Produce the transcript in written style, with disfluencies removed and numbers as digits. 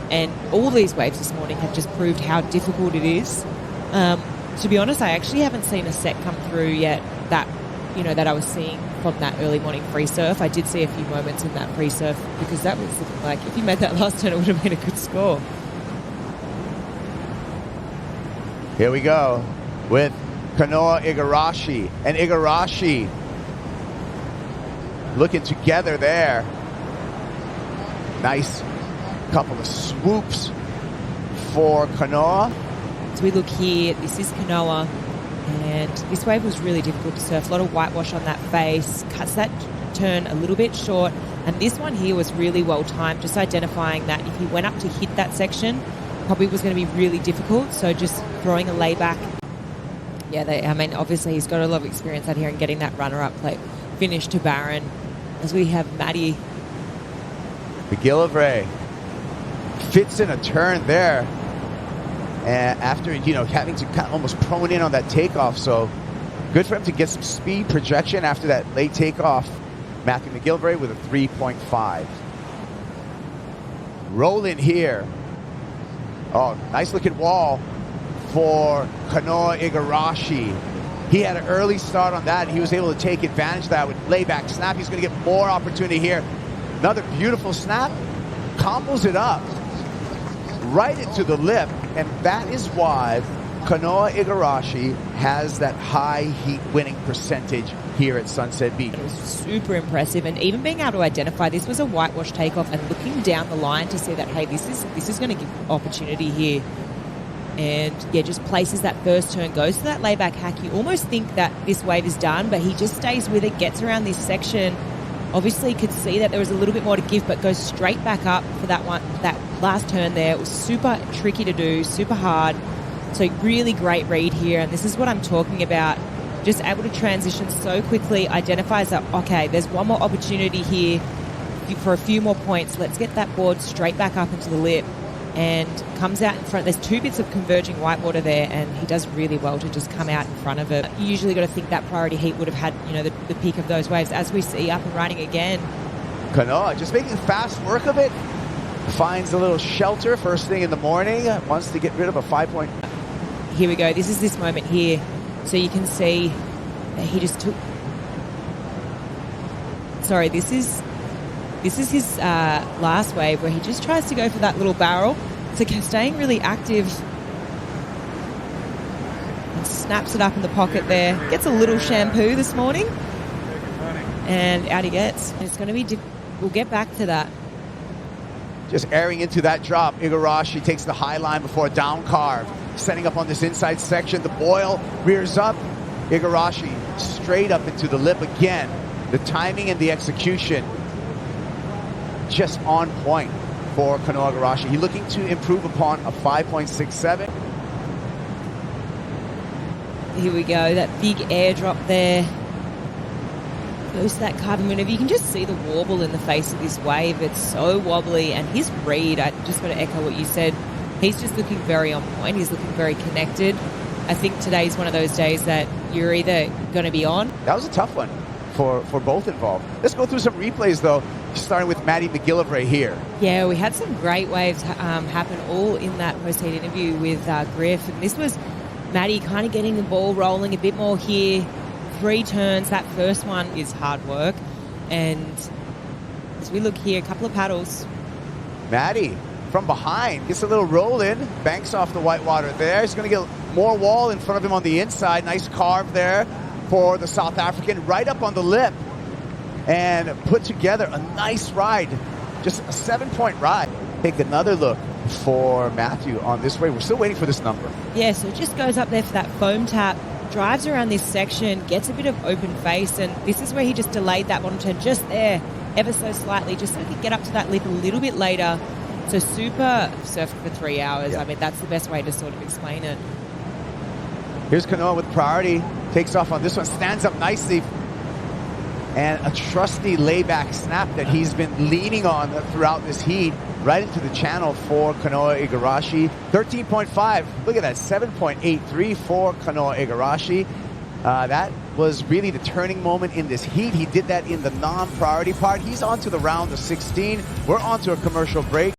And all these waves this morning have just proved how difficult it is. To be honest, I actually haven't seen a set come through yet that I was seeing from that early morning free surf. I did see a few moments in that free surf because that was looking like if you made that last turn, it would have been a good score. Here we go with Kanoa Igarashi. And Igarashi looking together there. Nice couple of swoops for Kanoa. As we look here, this is Kanoa, and this wave was really difficult to surf. A lot of whitewash on that face, cuts that turn a little bit short, and this one here was really well timed, just identifying that if he went up to hit that section, probably was going to be really difficult, so just throwing a layback. Yeah, obviously he's got a lot of experience out here in getting that runner-up play finish to Barron, as we have Maddie. McGillivray fits in a turn there. And after, having to kind of almost prone in on that takeoff. So good for him to get some speed projection after that late takeoff. Matthew McGillivray with a 3.5. Rolling here. Oh, nice looking wall for Kanoa Igarashi. He had an early start on that. He was able to take advantage of that with layback snap. He's going to get more opportunity here. Another beautiful snap. Combos it up right into the lip, and that is why Kanoa Igarashi has that high heat winning percentage here at Sunset Beach. It was super impressive, and even being able to identify this was a whitewash takeoff and looking down the line to see that, hey, this is going to give opportunity here. And yeah, just places that first turn, goes to that layback hack. You almost think that this wave is done, but he just stays with it, gets around this section. Obviously could see that there was a little bit more to give, but goes straight back up for that last turn there. It was super tricky to do, super hard. So really great read here, and this is what I'm talking about. Just able to transition so quickly, identifies that, okay, there's one more opportunity here for a few more points. Let's get that board straight back up into the lip, and comes out in front. There's two bits of converging whitewater there, and he does really well to just come out in front of it. You usually got to think that priority heat would have had, the peak of those waves, as we see up and running again. Kanoa just making fast work of it. Finds a little shelter first thing in the morning. Wants to get rid of a 5-point. Here we go. This is this moment here. So you can see that he just took... Sorry, this is his last wave where he just tries to go for that little barrel. So staying really active. And snaps it up in the pocket there. Gets a little shampoo this morning. And out he gets. And it's going to be... We'll get back to that. Just airing into that drop. Igarashi takes the high line before a down carve. Setting up on this inside section. The boil rears up. Igarashi straight up into the lip again. The timing and the execution just on point for Kanoa Igarashi. He's looking to improve upon a 5.67. Here we go. That big airdrop there. Goes to that carbon maneuver. You can just see the warble in the face of this wave. It's so wobbly, and his read, I just got to echo what you said, he's just looking very on point. He's looking very connected. I think today's one of those days that you're either going to be on. That was a tough one for both involved. Let's go through some replays, though, starting with Maddie McGillivray here. Yeah, we had some great waves happen all in that post-heat interview with Griff. And this was Maddie kind of getting the ball rolling a bit more here. 3 turns. That first one is hard work. And as we look here, a couple of paddles. Maddie from behind gets a little roll in, banks off the whitewater there. He's going to get more wall in front of him on the inside. Nice carve there for the South African, right up on the lip, and put together a nice ride. Just a 7-point ride. Take another look for Matthew on this way. We're still waiting for this number. Yeah, so it just goes up there for that foam tap, drives around this section, gets a bit of open face, and this is where he just delayed that bottom turn just there, ever so slightly, just so he could get up to that lip a little bit later. So super surfed for 3 hours. Yeah. I mean, that's the best way to sort of explain it. Here's Kanoa with priority. Takes off on this one, stands up nicely. And a trusty layback snap that he's been leaning on throughout this heat, right into the channel for Kanoa Igarashi. 13.5. Look at that, 7.83 for Kanoa Igarashi. That was really the turning moment in this heat. He did that in the non-priority part. He's on to the round of 16. We're on to a commercial break.